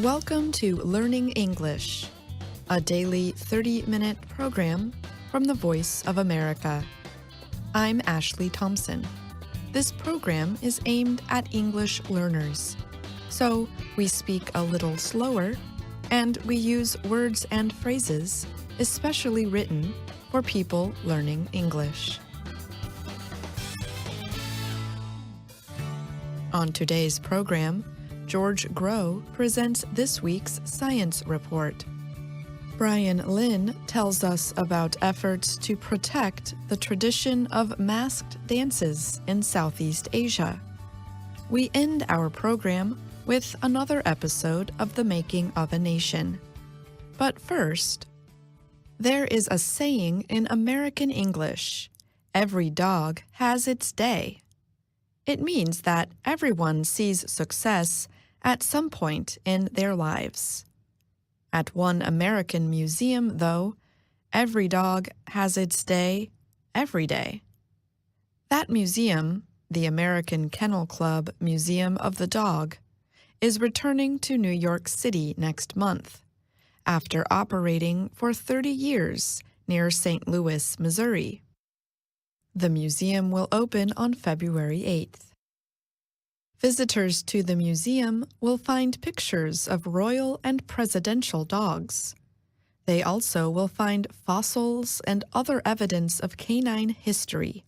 Welcome to Learning English, a daily 30-minute program from the Voice of America. I'm Ashley Thompson. This program is aimed at English learners, so we speak a little slower and we use words and phrases especially written for people learning English. On today's program, George Groh presents this week's science report. Brian Lin tells us about efforts to protect the tradition of masked dances in Southeast Asia. We end our program with another episode of The Making of a Nation. But first, there is a saying in American English, "Every dog has its day." It means that everyone sees success at some point in their lives. At one American museum, though, every dog has its day every day. That museum, the American Kennel Club Museum of the Dog, is returning to New York City next month, after operating for 30 years near St. Louis, Missouri. The museum will open on February 8th. Visitors to the museum will find pictures of royal and presidential dogs. They also will find fossils and other evidence of canine history,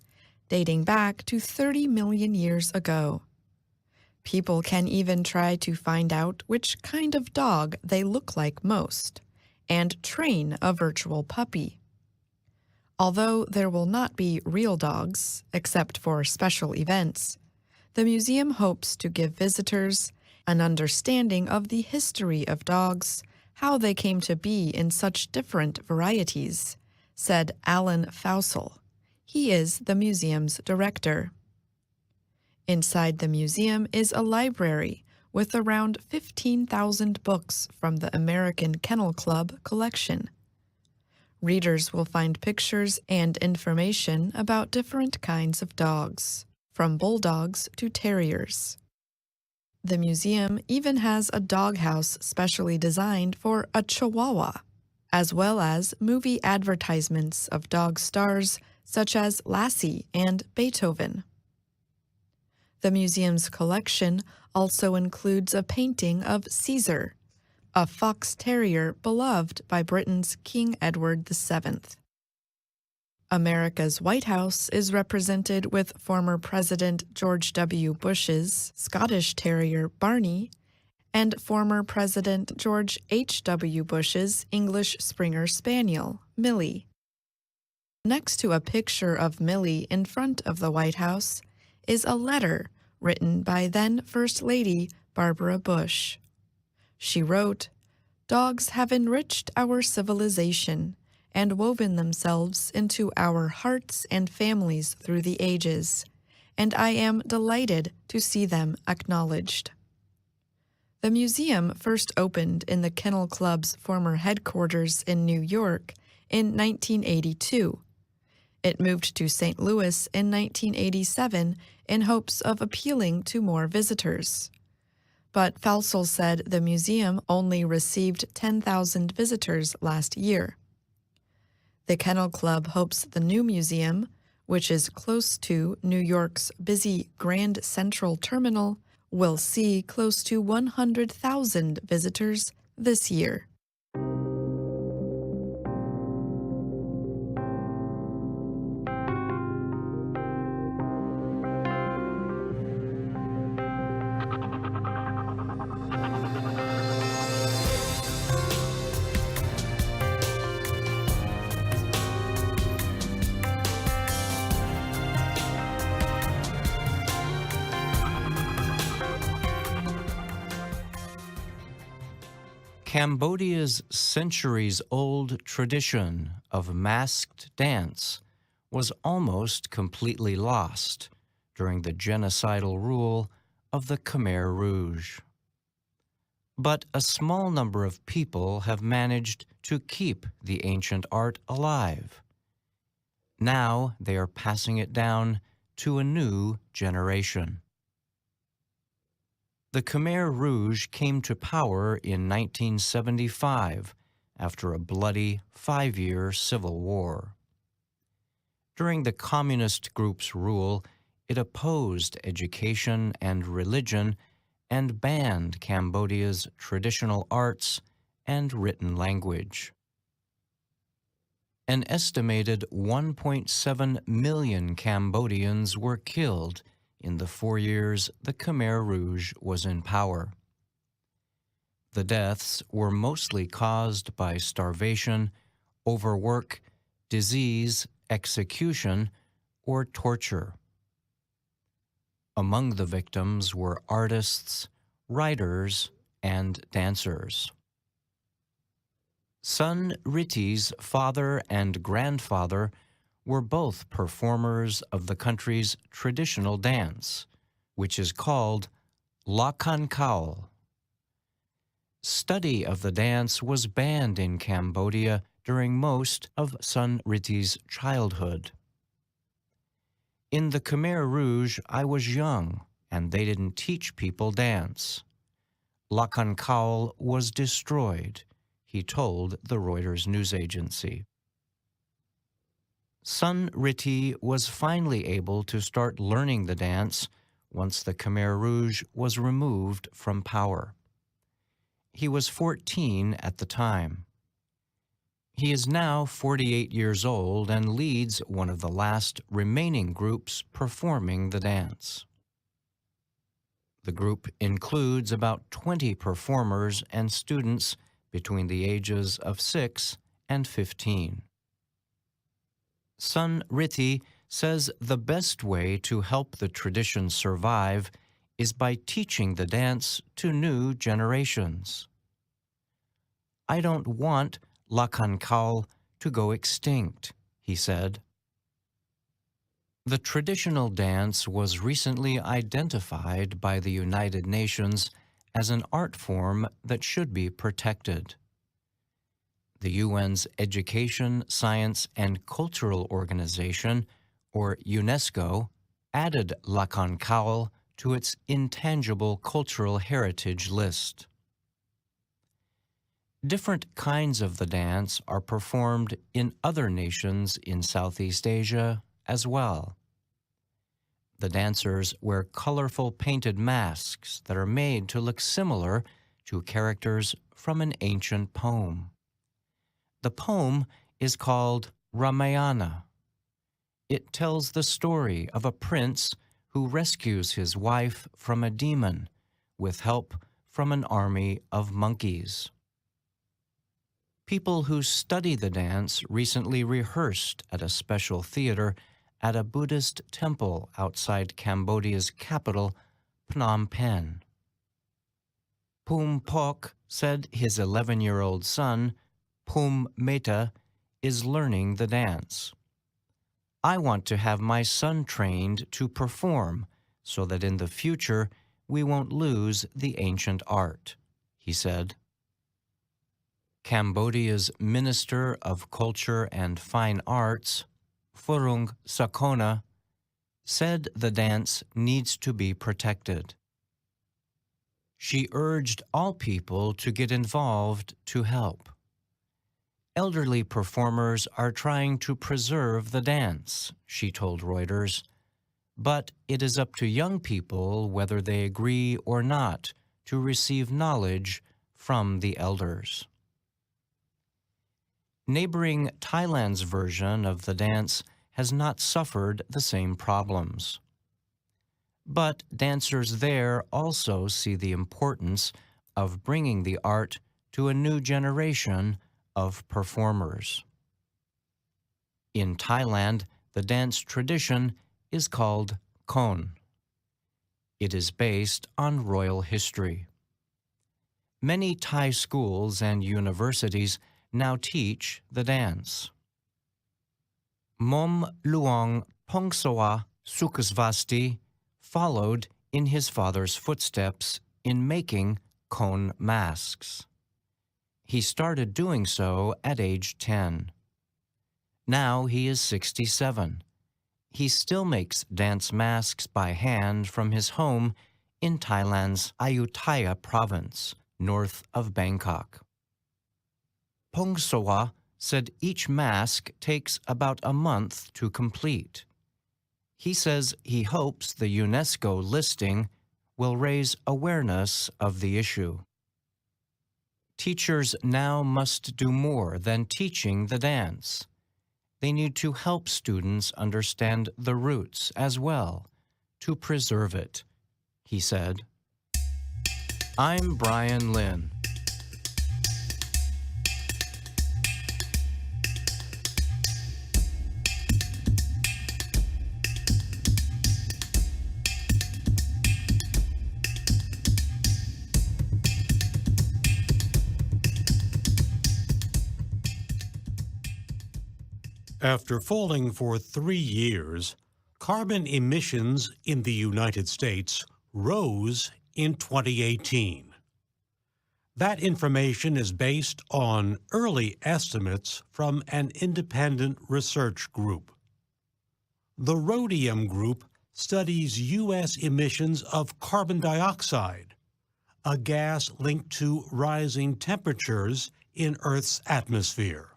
dating back to 30 million years ago. People can even try to find out which kind of dog they look like most, and train a virtual puppy. Although there will not be real dogs, except for special events, the museum hopes to give visitors an understanding of the history of dogs, how they came to be in such different varieties, said Alan Fausel. He is the museum's director. Inside the museum is a library with around 15,000 books from the American Kennel Club collection. Readers will find pictures and information about different kinds of dogs, from bulldogs to terriers. The museum even has a doghouse specially designed for a Chihuahua, as well as movie advertisements of dog stars such as Lassie and Beethoven. The museum's collection also includes a painting of Caesar, a fox terrier beloved by Britain's King Edward VII. America's White House is represented with former President George W. Bush's Scottish Terrier Barney and former President George H.W. Bush's English Springer Spaniel, Millie. Next to a picture of Millie in front of the White House is a letter written by then First Lady Barbara Bush. She wrote, "Dogs have enriched our civilization and woven themselves into our hearts and families through the ages, and I am delighted to see them acknowledged." The museum first opened in the Kennel Club's former headquarters in New York in 1982. It moved to St. Louis in 1987 in hopes of appealing to more visitors. But Fausel said the museum only received 10,000 visitors last year. The Kennel Club hopes the new museum, which is close to New York's busy Grand Central Terminal, will see close to 100,000 visitors this year. Cambodia's centuries-old tradition of masked dance was almost completely lost during the genocidal rule of the Khmer Rouge. But a small number of people have managed to keep the ancient art alive. Now they are passing it down to a new generation. The Khmer Rouge came to power in 1975 after a bloody 5-year civil war. During the communist group's rule, it opposed education and religion and banned Cambodia's traditional arts and written language. An estimated 1.7 million Cambodians were killed in the 4 years the Khmer Rouge was in power. The deaths were mostly caused by starvation, overwork, disease, execution, or torture. Among the victims were artists, writers, and dancers. Sun Riti's father and grandfather were both performers of the country's traditional dance, which is called Lakan Kaol. Study of the dance was banned in Cambodia during most of Sun Riti's childhood. In the Khmer Rouge, I was young, and they didn't teach people dance. Lakan Kaol was destroyed, he told the Reuters news agency. Sun Riti was finally able to start learning the dance once the Khmer Rouge was removed from power. He was 14 at the time. He is now 48 years old and leads one of the last remaining groups performing the dance. The group includes about 20 performers and students between the ages of 6 and 15. Sun Riti says the best way to help the tradition survive is by teaching the dance to new generations. I don't want Lakan Kaol to go extinct, he said. The traditional dance was recently identified by the United Nations as an art form that should be protected. The UN's Education, Science, and Cultural Organization, or UNESCO, added Lakan Kaol to its intangible cultural heritage list. Different kinds of the dance are performed in other nations in Southeast Asia as well. The dancers wear colorful painted masks that are made to look similar to characters from an ancient poem. The poem is called Ramayana. It tells the story of a prince who rescues his wife from a demon with help from an army of monkeys. People who study the dance recently rehearsed at a special theater at a Buddhist temple outside Cambodia's capital, Phnom Penh. Pum Pok said his 11-year-old son, Pum Meta, is learning the dance. I want to have my son trained to perform so that in the future we won't lose the ancient art, he said. Cambodia's Minister of Culture and Fine Arts, Phuong Sakona, said the dance needs to be protected. She urged all people to get involved to help. Elderly performers are trying to preserve the dance, she told Reuters, but it is up to young people whether they agree or not to receive knowledge from the elders. Neighboring Thailand's version of the dance has not suffered the same problems. But dancers there also see the importance of bringing the art to a new generation of performers. In Thailand, the dance tradition is called Khon. It is based on royal history. Many Thai schools and universities now teach the dance. Mom Luong Pongsawa Sukhasvasti followed in his father's footsteps in making Khon masks. He started doing so at age 10. Now he is 67. He still makes dance masks by hand from his home in Thailand's Ayutthaya province, north of Bangkok. Pongsawa said each mask takes about a month to complete. He says he hopes the UNESCO listing will raise awareness of the issue. Teachers now must do more than teaching the dance. They need to help students understand the roots as well, to preserve it, he said. I'm Brian Lynn. After falling for 3 years, carbon emissions in the United States rose in 2018. That information is based on early estimates from an independent research group. The Rhodium Group studies U.S. emissions of carbon dioxide, a gas linked to rising temperatures in Earth's atmosphere.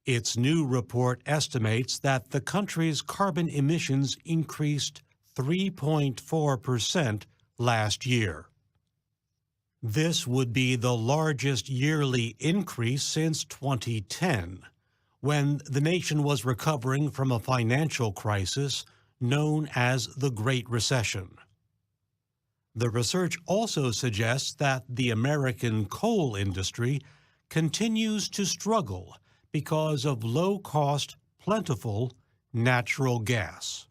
Its new report estimates that the country's carbon emissions increased 3.4% last year. This would be the largest yearly increase since 2010, when the nation was recovering from a financial crisis known as the Great Recession. The research also suggests that the American coal industry continues to struggle because of low-cost, plentiful natural gas.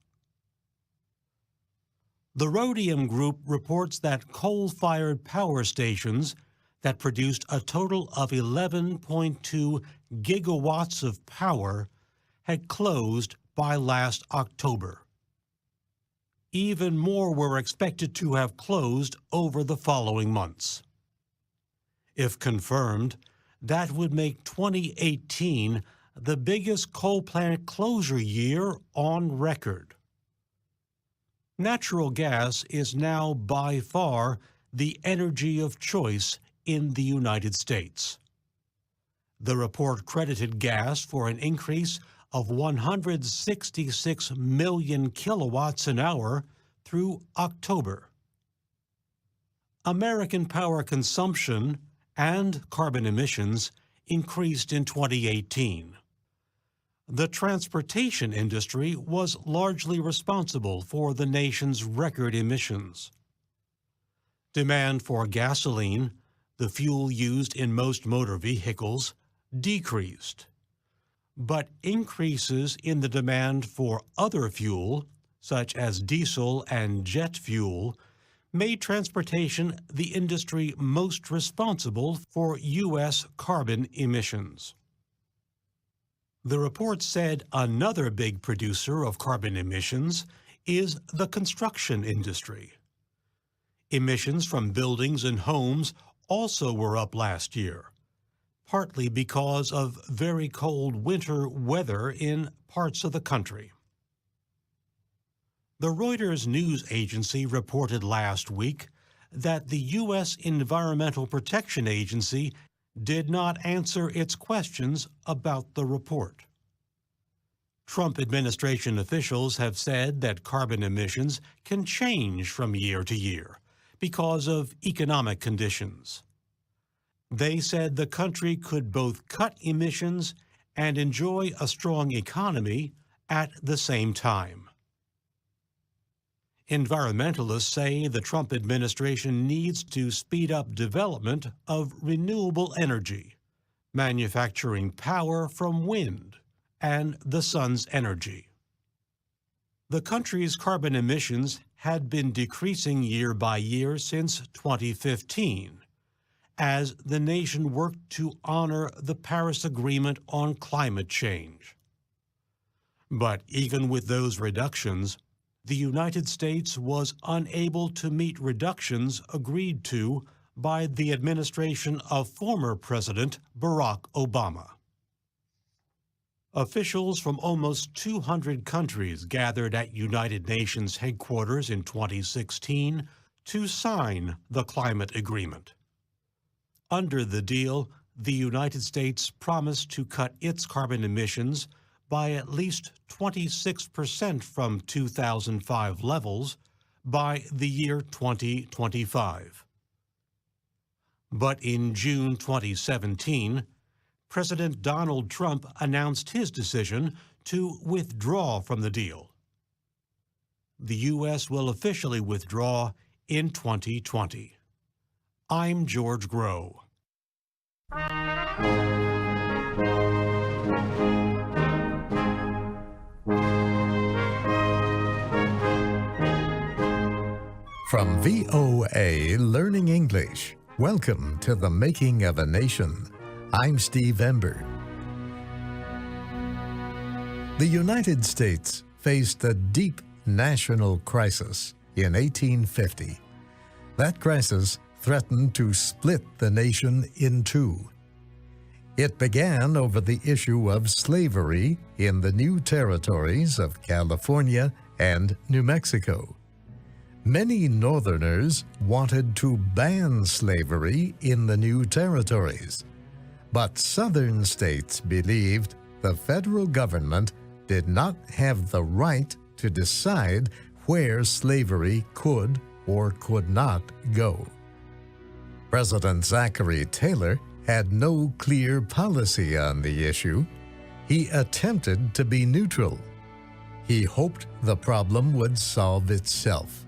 The Rhodium Group reports that coal-fired power stations that produced a total of 11.2 gigawatts of power had closed by last October. Even more were expected to have closed over the following months. If confirmed, that would make 2018 the biggest coal plant closure year on record. Natural gas is now by far the energy of choice in the United States. The report credited gas for an increase of 166 million kilowatts an hour through October. American power consumption and carbon emissions increased in 2018. The transportation industry was largely responsible for the nation's record emissions. Demand for gasoline, the fuel used in most motor vehicles, decreased. But increases in the demand for other fuel, such as diesel and jet fuel, made transportation the industry most responsible for U.S. carbon emissions. The report said another big producer of carbon emissions is the construction industry. Emissions from buildings and homes also were up last year, partly because of very cold winter weather in parts of the country. The Reuters news agency reported last week that the U.S. Environmental Protection Agency did not answer its questions about the report. Trump administration officials have said that carbon emissions can change from year to year because of economic conditions. They said the country could both cut emissions and enjoy a strong economy at the same time. Environmentalists say the Trump administration needs to speed up development of renewable energy, manufacturing power from wind and the sun's energy. The country's carbon emissions had been decreasing year by year since 2015, as the nation worked to honor the Paris Agreement on climate change. But even with those reductions, the United States was unable to meet reductions agreed to by the administration of former President Barack Obama. Officials from almost 200 countries gathered at United Nations headquarters in 2016 to sign the climate agreement. Under the deal, the United States promised to cut its carbon emissions by at least 26% from 2005 levels by the year 2025. But in June 2017, President Donald Trump announced his decision to withdraw from the deal. The U.S. will officially withdraw in 2020. I'm George Grow. From VOA Learning English, welcome to The Making of a Nation. I'm Steve Ember. The United States faced a deep national crisis in 1850. That crisis threatened to split the nation in two. It began over the issue of slavery in the new territories of California and New Mexico. Many Northerners wanted to ban slavery in the new territories. But Southern states believed the federal government did not have the right to decide where slavery could or could not go. President Zachary Taylor had no clear policy on the issue. He attempted to be neutral. He hoped the problem would solve itself.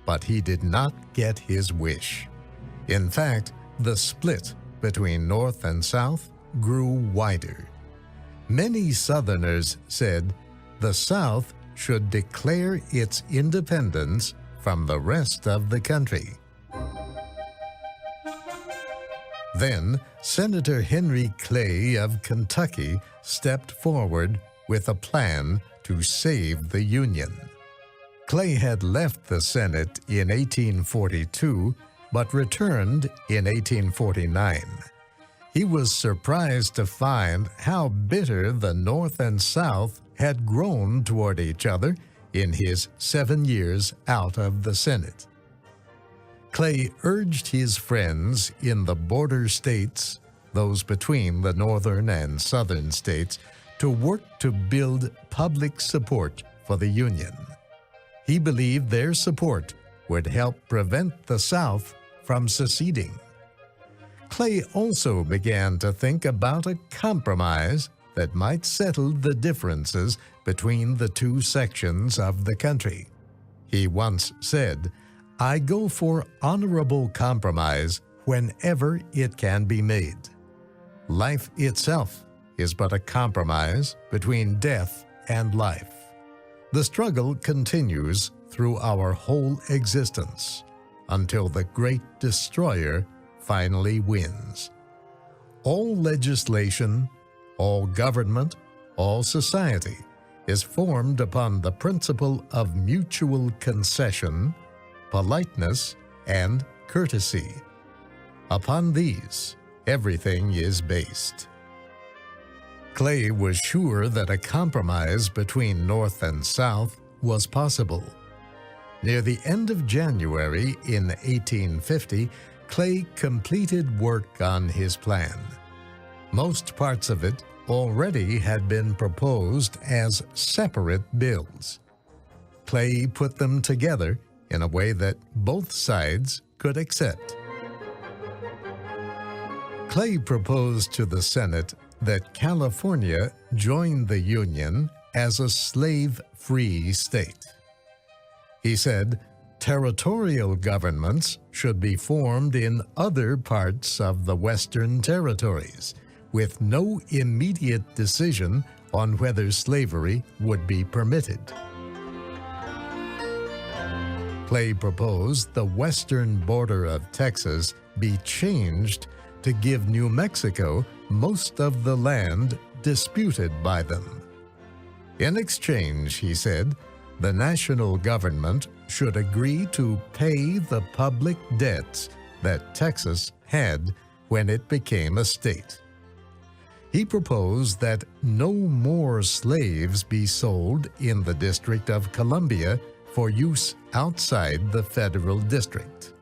But he did not get his wish. In fact, the split between North and South grew wider. Many Southerners said the South should declare its independence from the rest of the country. Then, Senator Henry Clay of Kentucky stepped forward with a plan to save the Union. Clay had left the Senate in 1842, but returned in 1849. He was surprised to find how bitter the North and South had grown toward each other in his 7 years out of the Senate. Clay urged his friends in the border states, those between the northern and southern states, to work to build public support for the Union. He believed their support would help prevent the South from seceding. Clay also began to think about a compromise that might settle the differences between the two sections of the country. He once said, "I go for honorable compromise whenever it can be made. Life itself is but a compromise between death and life." The struggle continues through our whole existence until the great destroyer finally wins. All legislation, all government, all society is formed upon the principle of mutual concession, politeness, and courtesy. Upon these, everything is based. Clay was sure that a compromise between North and South was possible. Near the end of January in 1850, Clay completed work on his plan. Most parts of it already had been proposed as separate bills. Clay put them together in a way that both sides could accept. Clay proposed to the Senate that California join the Union as a slave-free state. He said territorial governments should be formed in other parts of the Western territories, with no immediate decision on whether slavery would be permitted. Clay proposed the western border of Texas be changed to give New Mexico most of the land disputed by them. In exchange, he said, the national government should agree to pay the public debts that Texas had when it became a state. He proposed that no more slaves be sold in the District of Columbia for use outside the federal district.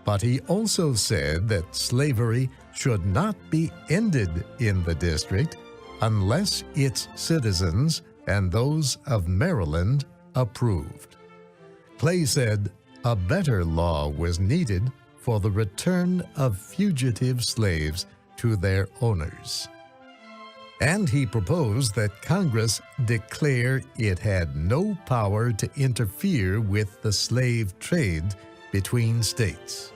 But he also said that slavery should not be ended in the district unless its citizens and those of Maryland approved. Clay said a better law was needed for the return of fugitive slaves to their owners. And he proposed that Congress declare it had no power to interfere with the slave trade between states.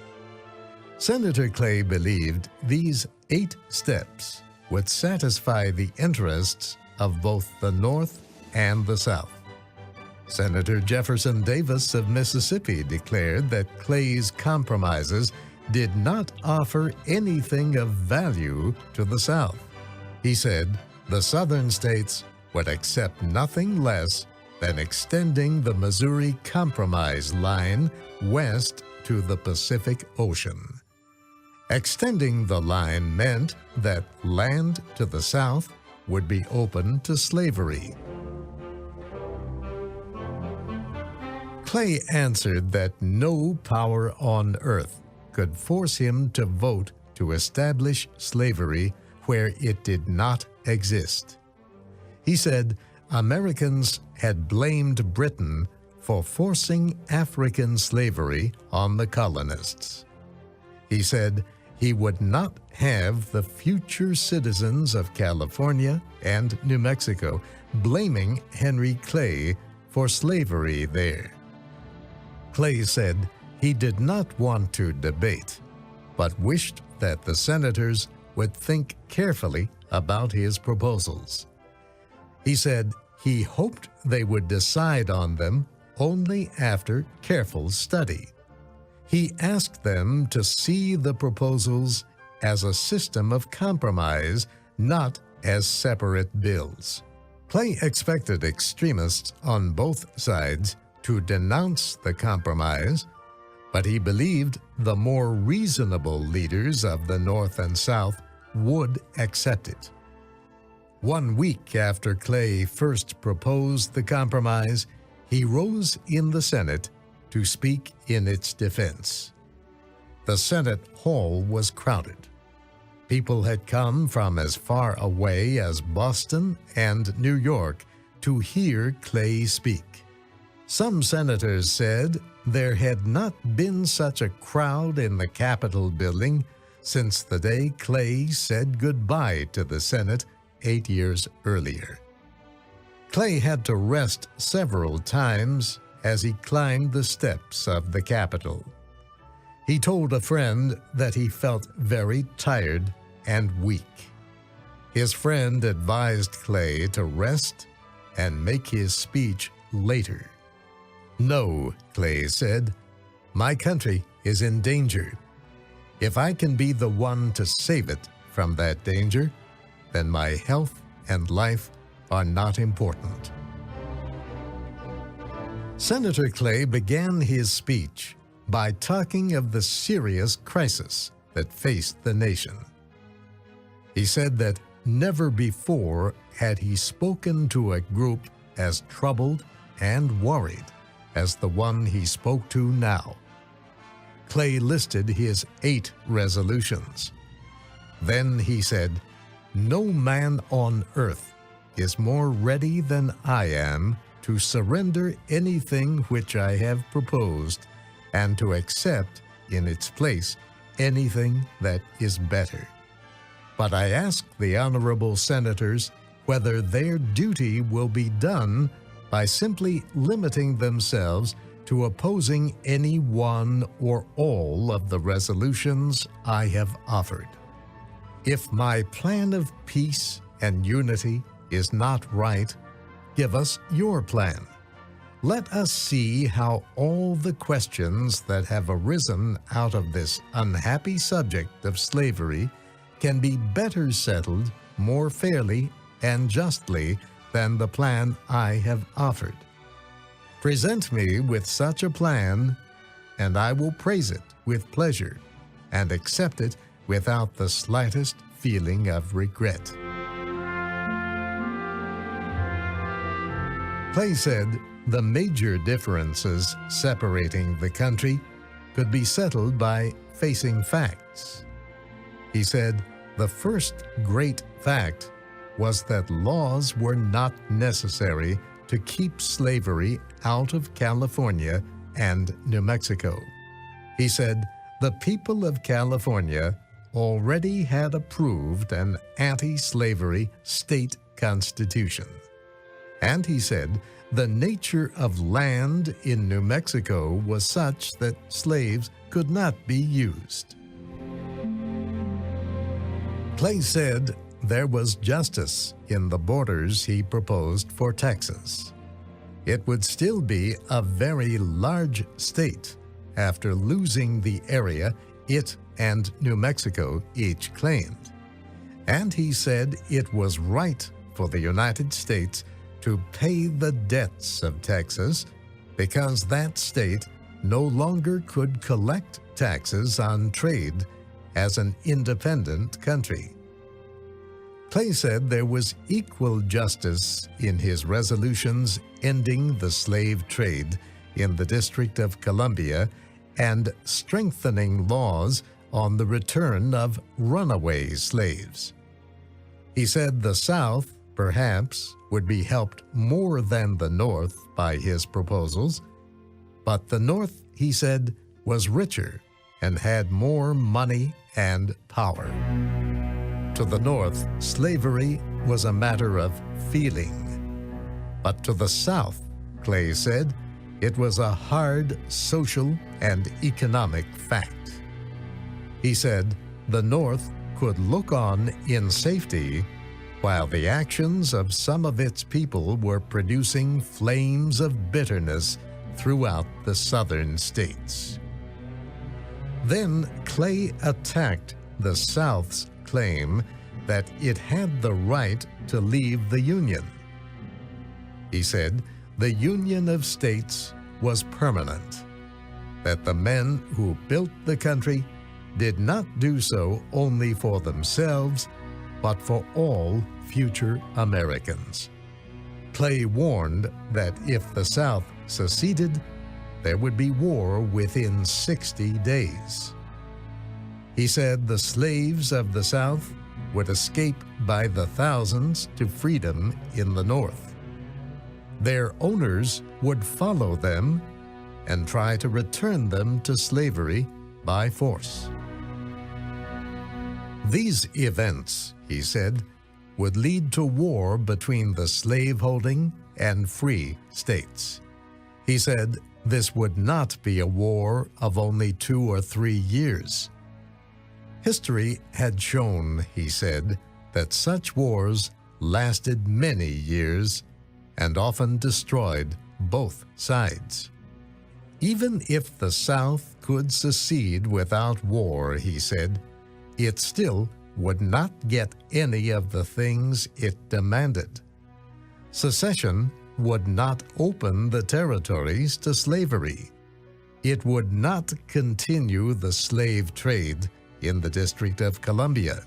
Senator Clay believed these 8 steps would satisfy the interests of both the North and the South. Senator Jefferson Davis of Mississippi declared that Clay's compromises did not offer anything of value to the South. He said the Southern states would accept nothing less than extending the Missouri Compromise line west to the Pacific Ocean. Extending the line meant that land to the South would be open to slavery. Clay answered that no power on earth could force him to vote to establish slavery where it did not exist. He said Americans had blamed Britain for forcing African slavery on the colonists. He said he would not have the future citizens of California and New Mexico blaming Henry Clay for slavery there. Clay said he did not want to debate, but wished that the senators would think carefully about his proposals. He said he hoped they would decide on them only after careful study. He asked them to see the proposals as a system of compromise, not as separate bills. Clay expected extremists on both sides to denounce the compromise, but he believed the more reasonable leaders of the North and South would accept it. 1 week after Clay first proposed the compromise, he rose in the Senate to speak in its defense. The Senate hall was crowded. People had come from as far away as Boston and New York to hear Clay speak. Some senators said there had not been such a crowd in the Capitol building since the day Clay said goodbye to the Senate 8 years earlier. Clay had to rest several times as he climbed the steps of the Capitol. He told a friend that he felt very tired and weak. His friend advised Clay to rest and make his speech later. "No," Clay said, "my country is in danger. If I can be the one to save it from that danger, then my health and life are not important." Senator Clay began his speech by talking of the serious crisis that faced the nation. He said that never before had he spoken to a group as troubled and worried as the one he spoke to now. Clay listed his 8 resolutions. Then he said, "No man on earth is more ready than I am to surrender anything which I have proposed and to accept in its place anything that is better. But I ask the honorable senators whether their duty will be done by simply limiting themselves to opposing any one or all of the resolutions I have offered. If my plan of peace and unity is not right, give us your plan. Let us see how all the questions that have arisen out of this unhappy subject of slavery can be better settled more fairly and justly than the plan I have offered. Present me with such a plan, and I will praise it with pleasure and accept it without the slightest feeling of regret." Clay said the major differences separating the country could be settled by facing facts. He said the first great fact was that laws were not necessary to keep slavery out of California and New Mexico. He said the people of California already had approved an anti-slavery state constitution. And he said the nature of land in New Mexico was such that slaves could not be used. Clay said there was justice in the borders he proposed for Texas. It would still be a very large state after losing the area it and New Mexico each claimed. And he said it was right for the United States to pay the debts of Texas because that state no longer could collect taxes on trade as an independent country. Clay said there was equal justice in his resolutions ending the slave trade in the District of Columbia and strengthening laws on the return of runaway slaves. He said the South, perhaps, would be helped more than the North by his proposals, but the North, he said, was richer and had more money and power. To the North, slavery was a matter of feeling, but to the South, Clay said, it was a hard social and economic fact. He said the North could look on in safety while the actions of some of its people were producing flames of bitterness throughout the southern states. Then Clay attacked the South's claim that it had the right to leave the Union. He said the Union of States was permanent, that the men who built the country did not do so only for themselves, but for all future Americans. Clay warned that if the South seceded, there would be war within 60 days. He said the slaves of the South would escape by the thousands to freedom in the North. Their owners would follow them and try to return them to slavery by force. These events, he said, would lead to war between the slaveholding and free states. He said this would not be a war of only 2 or 3 years. History had shown, he said, that such wars lasted many years and often destroyed both sides. Even if the South could secede without war, he said, it still would not get any of the things it demanded. Secession would not open the territories to slavery. It would not continue the slave trade in the District of Columbia,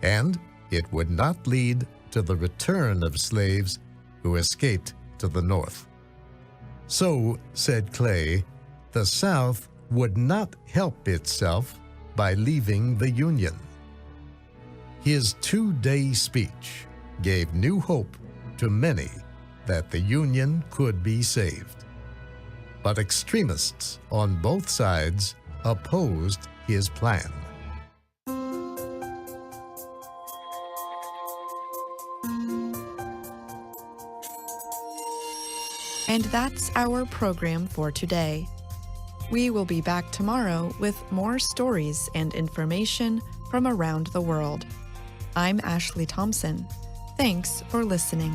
and it would not lead to the return of slaves who escaped to the North. So, said Clay, the South would not help itself by leaving the Union. His 2-day speech gave new hope to many that the Union could be saved. But extremists on both sides opposed his plan. And that's our program for today. We will be back tomorrow with more stories and information from around the world. I'm Ashley Thompson. Thanks for listening.